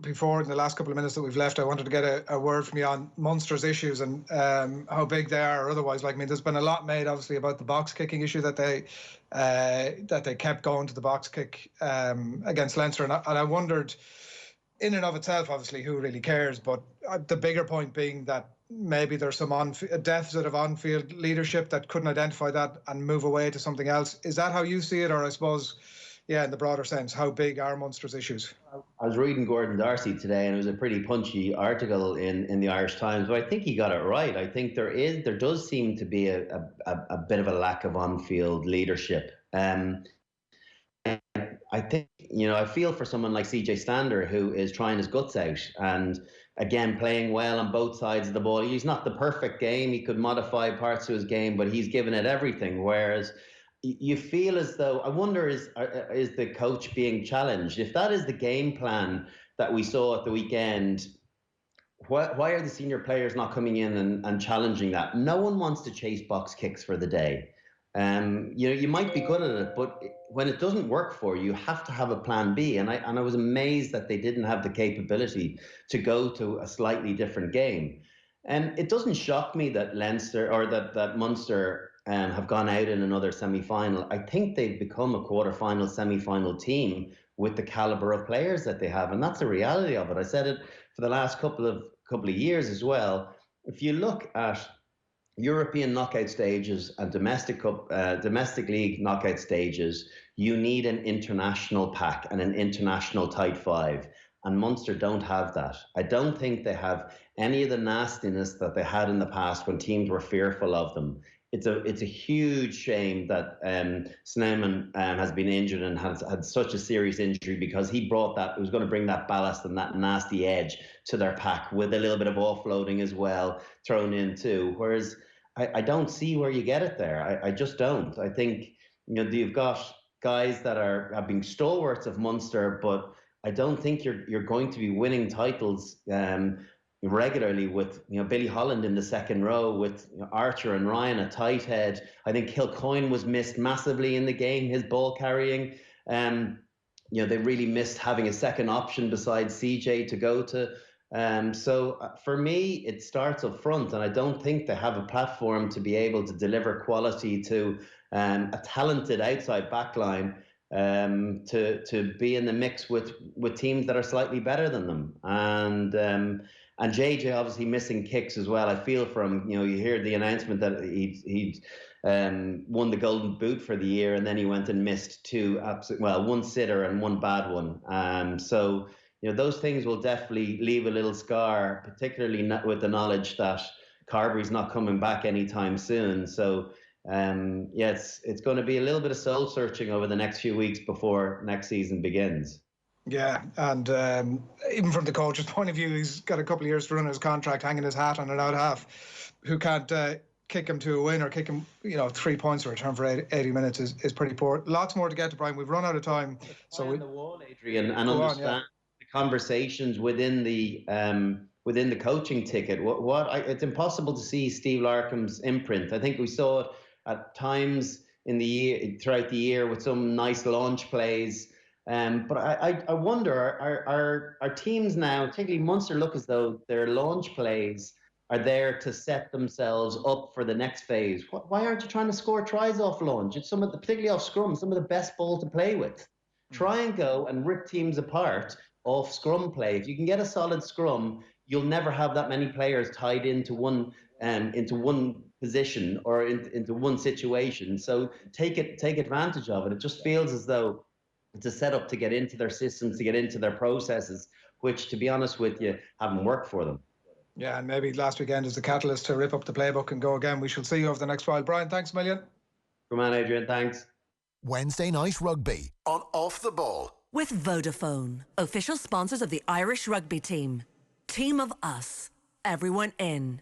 Before, in the last couple of minutes that we've left, I wanted to get a word from you on Munster's issues and how big they are or otherwise. Like, I mean, there's been a lot made, obviously, about the box kicking issue that they kept going to the box kick against Leinster. And I wondered, in and of itself, obviously, who really cares? But the bigger point being that maybe there's some a deficit of on-field leadership that couldn't identify that and move away to something else. Is that how you see it? Or I suppose, yeah, in the broader sense, how big are Munster's issues? I was reading Gordon Darcy today, and it was a pretty punchy article in the Irish Times, but I think he got it right. I think there does seem to be a bit of a lack of on-field leadership. I think, I feel for someone like CJ Stander, who is trying his guts out and, again, playing well on both sides of the ball. He's not the perfect game. He could modify parts of his game, but he's given it everything. Whereas you feel as though, I wonder, is the coach being challenged? If that is the game plan that we saw at the weekend, why are the senior players not coming in and challenging that? No one wants to chase box kicks for the day. You might be good at it, but when it doesn't work for you, you have to have a plan B. And I was amazed that they didn't have the capability to go to a slightly different game. And it doesn't shock me that Leinster or that Munster have gone out in another semi-final. I think they've become a quarter-final, semi-final team with the caliber of players that they have, and that's the reality of it. I said it for the last couple of years as well. If you look at European knockout stages and domestic league knockout stages, you need an international pack and an international tight five. And Munster don't have that. I don't think they have any of the nastiness that they had in the past when teams were fearful of them. It's a huge shame that Sneijman has been injured and has had such a serious injury, because he brought that, it was going to bring that ballast and that nasty edge to their pack with a little bit of offloading as well thrown in too. Whereas I don't see where you get it there. I just don't. I think you've got guys that have been stalwarts of Munster, but I don't think you're going to be winning titles regularly with Billy Holland in the second row, with Archer and Ryan a tight head. I think Kilcoyne was missed massively in the game, his ball carrying. They really missed having a second option besides CJ to go to. So for me, it starts up front, and I don't think they have a platform to be able to deliver quality to a talented outside backline to be in the mix with teams that are slightly better than them. And JJ obviously missing kicks as well. I feel for him. You hear the announcement that he'd won the Golden Boot for the year, and then he went and missed one sitter and one bad one. So those things will definitely leave a little scar, particularly with the knowledge that Carberry's not coming back anytime soon. So it's going to be a little bit of soul searching over the next few weeks before next season begins. Yeah, and even from the coach's point of view, he's got a couple of years to run his contract, hanging his hat on an out half who can't kick him to a win or kick him 3 points in return for 80 minutes is pretty poor. Lots more to get to, Brian. We've run out of time. So on the wall, Adrian, and understand the conversations within the coaching ticket. It's impossible to see Steve Larkham's imprint. I think we saw it at times throughout the year with some nice launch plays. But I wonder, are teams now, particularly Munster, look as though their launch plays are there to set themselves up for the next phase? Why aren't you trying to score tries off launch? It's particularly off scrum, some of the best ball to play with. Try and go and rip teams apart off scrum play. If you can get a solid scrum, you'll never have that many players tied into one position or into one situation. So take advantage of it. It just feels as though it's a setup to get into their systems, to get into their processes, which, to be honest with you, haven't worked for them. Yeah, and maybe last weekend is the catalyst to rip up the playbook and go again. We shall see you over the next while. Brian, thanks a million. Come on, Adrian, thanks. Wednesday night rugby on Off the Ball. With Vodafone, official sponsors of the Irish rugby team. Team of us. Everyone in.